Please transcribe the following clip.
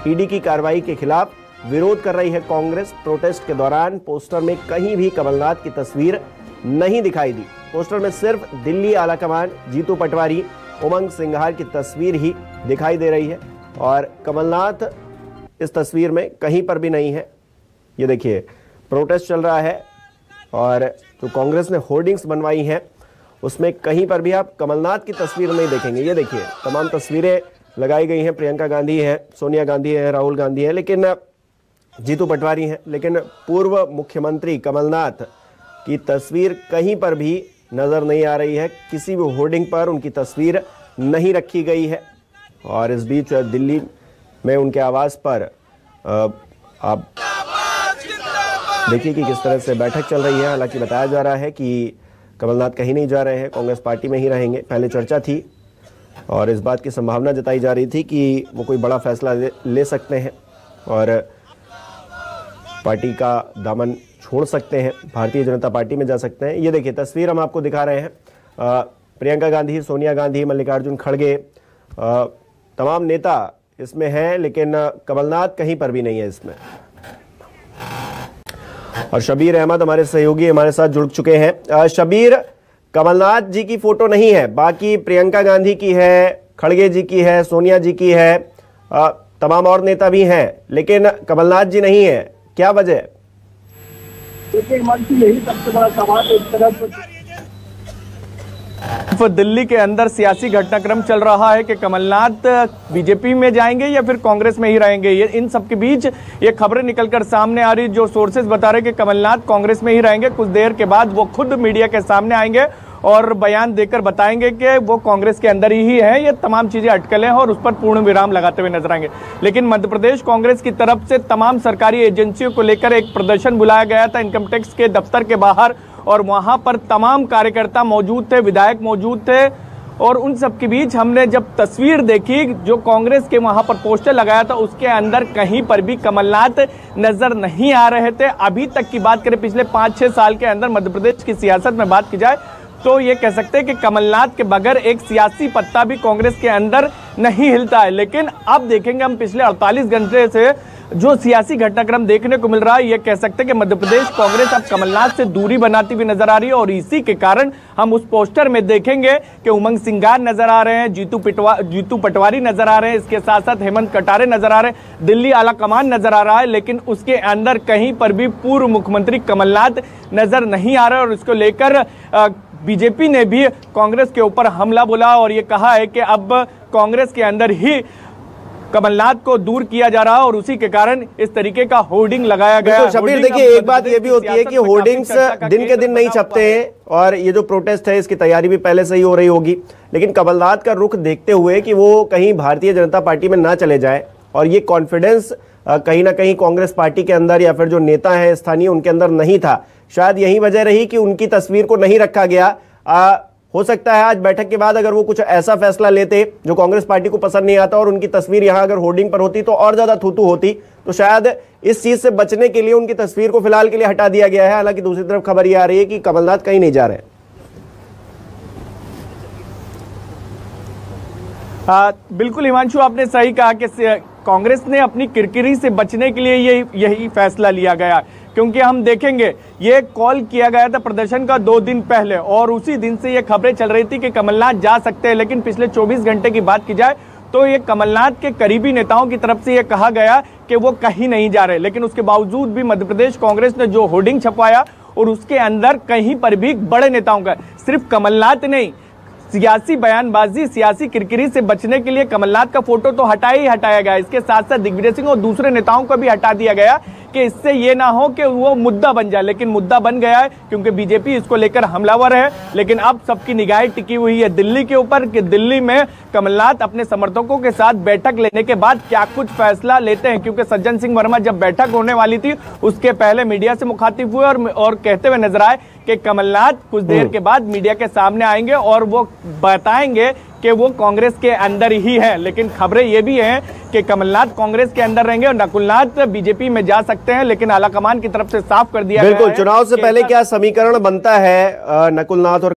ED की कार्रवाई के खिलाफ विरोध कर रही है कांग्रेस। प्रोटेस्ट के दौरान पोस्टर में कहीं भी कमलनाथ की तस्वीर नहीं दिखाई दी। पोस्टर में सिर्फ दिल्ली आलाकमान, जीतू पटवारी, उमंग सिंघार की तस्वीर ही दिखाई दे रही है और कमलनाथ इस तस्वीर में कहीं पर भी नहीं है। ये देखिए, प्रोटेस्ट चल रहा है और जो कांग्रेस ने होर्डिंग्स बनवाई हैं उसमें कहीं पर भी आप कमलनाथ की तस्वीर नहीं देखेंगे। ये देखिए, तमाम तस्वीरें लगाई गई हैं। प्रियंका गांधी है, सोनिया गांधी है, राहुल गांधी है, लेकिन जीतू पटवारी हैं, लेकिन पूर्व मुख्यमंत्री कमलनाथ की तस्वीर कहीं पर भी नजर नहीं आ रही है। किसी भी होर्डिंग पर उनकी तस्वीर नहीं रखी गई है। और इस बीच दिल्ली में उनके आवास पर आप देखिए कि किस तरह से बैठक चल रही है। हालांकि बताया जा रहा है कि कमलनाथ कहीं नहीं जा रहे हैं, कांग्रेस पार्टी में ही रहेंगे। पहले चर्चा थी और इस बात की संभावना जताई जा रही थी कि वो कोई बड़ा फैसला ले सकते हैं और पार्टी का दामन छोड़ सकते हैं, भारतीय जनता पार्टी में जा सकते हैं। ये देखिए, तस्वीर हम आपको दिखा रहे हैं। प्रियंका गांधी, सोनिया गांधी, मल्लिकार्जुन खड़गे, तमाम नेता इसमें हैं, लेकिन कमलनाथ कहीं पर भी नहीं है इसमें। और शबीर अहमद हमारे सहयोगी हमारे साथ जुड़ चुके हैं। शबीर, कमलनाथ जी की फोटो नहीं है, बाकी प्रियंका गांधी की है, खड़गे जी की है, सोनिया जी की है, तमाम और नेता भी हैं, लेकिन कमलनाथ जी नहीं है। क्या वजह है? यही सबसे बड़ा सवाल। एक तरफ दिल्ली के अंदर सियासी घटनाक्रम चल रहा है कि कमलनाथ बीजेपी में जाएंगे या फिर कांग्रेस में ही रहेंगे। ये इन सब के बीच ये खबरें निकलकर सामने आ रही, जो सोर्सेज बता रहे कि कमलनाथ कांग्रेस में ही रहेंगे। कुछ देर के बाद वो खुद मीडिया के सामने आएंगे और बयान देकर बताएंगे कि वो कांग्रेस के अंदर ही है। ये तमाम चीजें अटकलें हैं और उस पर पूर्ण विराम लगाते हुए नजर आएंगे। लेकिन मध्य प्रदेश कांग्रेस की तरफ से तमाम सरकारी एजेंसियों को लेकर एक प्रदर्शन बुलाया गया था इनकम टैक्स के दफ्तर के बाहर, और वहां पर तमाम कार्यकर्ता मौजूद थे, विधायक मौजूद थे। और उन सब के बीच हमने जब तस्वीर देखी, जो कांग्रेस के वहां पर पोस्टर लगाया था, उसके अंदर कहीं पर भी कमलनाथ नजर नहीं आ रहे थे। अभी तक की बात करें, पिछले 5-6 साल के अंदर मध्य प्रदेश की सियासत में बात की जाए तो ये कह सकते हैं कि कमलनाथ के बगैर एक सियासी पत्ता भी कांग्रेस के अंदर नहीं हिलता है। लेकिन अब देखेंगे हम पिछले 48 घंटे से जो सियासी घटनाक्रम देखने को मिल रहा है, ये कह सकते हैं कि मध्य प्रदेश कांग्रेस अब कमलनाथ से दूरी बनाती हुई नजर आ रही है। और इसी के कारण हम उस पोस्टर में देखेंगे कि उमंग सिंघार नजर आ रहे हैं, जीतू पटवारी नजर आ रहे हैं, इसके साथ साथ हेमंत कटारे नजर आ रहे हैं, दिल्ली आलाकमान नजर आ रहा है। लेकिन उसके अंदर कहीं पर भी पूर्व मुख्यमंत्री कमलनाथ नजर नहीं आ रहे। और इसको लेकर बीजेपी ने भी कांग्रेस के ऊपर हमला बोला और ये कहा है कि अब कांग्रेस के अंदर ही कमलनाथ को दूर किया जा रहा है और उसी के कारण इस तरीके का होर्डिंग लगाया गया। शबीर, देखिए, एक बात ये भी होती है कि होर्डिंग्स दिन के दिन नहीं छपते हैं और ये जो प्रोटेस्ट है इसकी तैयारी भी पहले से ही हो रही होगी। लेकिन कमलनाथ का रुख देखते हुए कि वो कहीं भारतीय जनता पार्टी में ना चले जाए, और ये कॉन्फिडेंस कहीं ना कहीं कांग्रेस पार्टी के अंदर या फिर जो नेता हैं स्थानीय उनके अंदर नहीं था। शायद यही वजह रही कि उनकी तस्वीर को नहीं रखा गया। हो सकता है आज बैठक के बाद अगर वो कुछ ऐसा फैसला लेते जो कांग्रेस पार्टी को पसंद नहीं आता और उनकी तस्वीर यहां अगर होर्डिंग पर होती तो और ज्यादा थूथू होती, तो शायद इस चीज से बचने के लिए उनकी तस्वीर को फिलहाल के लिए हटा दिया गया है। हालांकि दूसरी तरफ खबर यह आ रही है कि कमलनाथ कहीं नहीं जा रहे। बिल्कुल हिमांशु, आपने सही कहा कि कांग्रेस ने अपनी किरकिरी से बचने के लिए यही फैसला लिया गया। क्योंकि हम देखेंगे, ये कॉल किया गया था प्रदर्शन का 2 दिन पहले और उसी दिन से ये खबरें चल रही थी कि कमलनाथ जा सकते हैं। लेकिन पिछले 24 घंटे की बात की जाए तो ये कमलनाथ के करीबी नेताओं की तरफ से ये कहा गया कि वो कहीं नहीं जा रहे। लेकिन उसके बावजूद भी मध्य प्रदेश कांग्रेस ने जो होर्डिंग छपवाया और उसके अंदर कहीं पर भी बड़े नेताओं का, सिर्फ कमलनाथ नहीं, सियासी बयानबाजी, सियासी किरकिरी से बचने के लिए कमलनाथ का फोटो तो हटाया गया। इसके साथ साथ दिग्विजय सिंह और दूसरे नेताओं को भी हटा दिया गया कि इससे ये ना हो कि वो मुद्दा बन जाए। लेकिन मुद्दा बन गया है क्योंकि बीजेपी इसको लेकर हमलावर है। लेकिन अब सबकी निगाहें टिकी हुई है दिल्ली के ऊपर कि दिल्ली में कमलनाथ अपने समर्थकों के साथ बैठक लेने के बाद क्या कुछ फैसला लेते हैं। क्योंकि सज्जन सिंह वर्मा जब बैठक होने वाली थी उसके पहले मीडिया से मुखातिब हुए और कहते हुए नजर आए कि कमलनाथ कुछ देर के बाद मीडिया के सामने आएंगे और वो बताएंगे कि वो कांग्रेस के अंदर ही है। लेकिन खबरें ये भी हैं कि कमलनाथ कांग्रेस के अंदर रहेंगे और नकुलनाथ बीजेपी में जा सकते हैं। लेकिन आलाकमान की तरफ से साफ कर दिया गया है। बिल्कुल, चुनाव से पहले क्या समीकरण बनता है नकुलनाथ और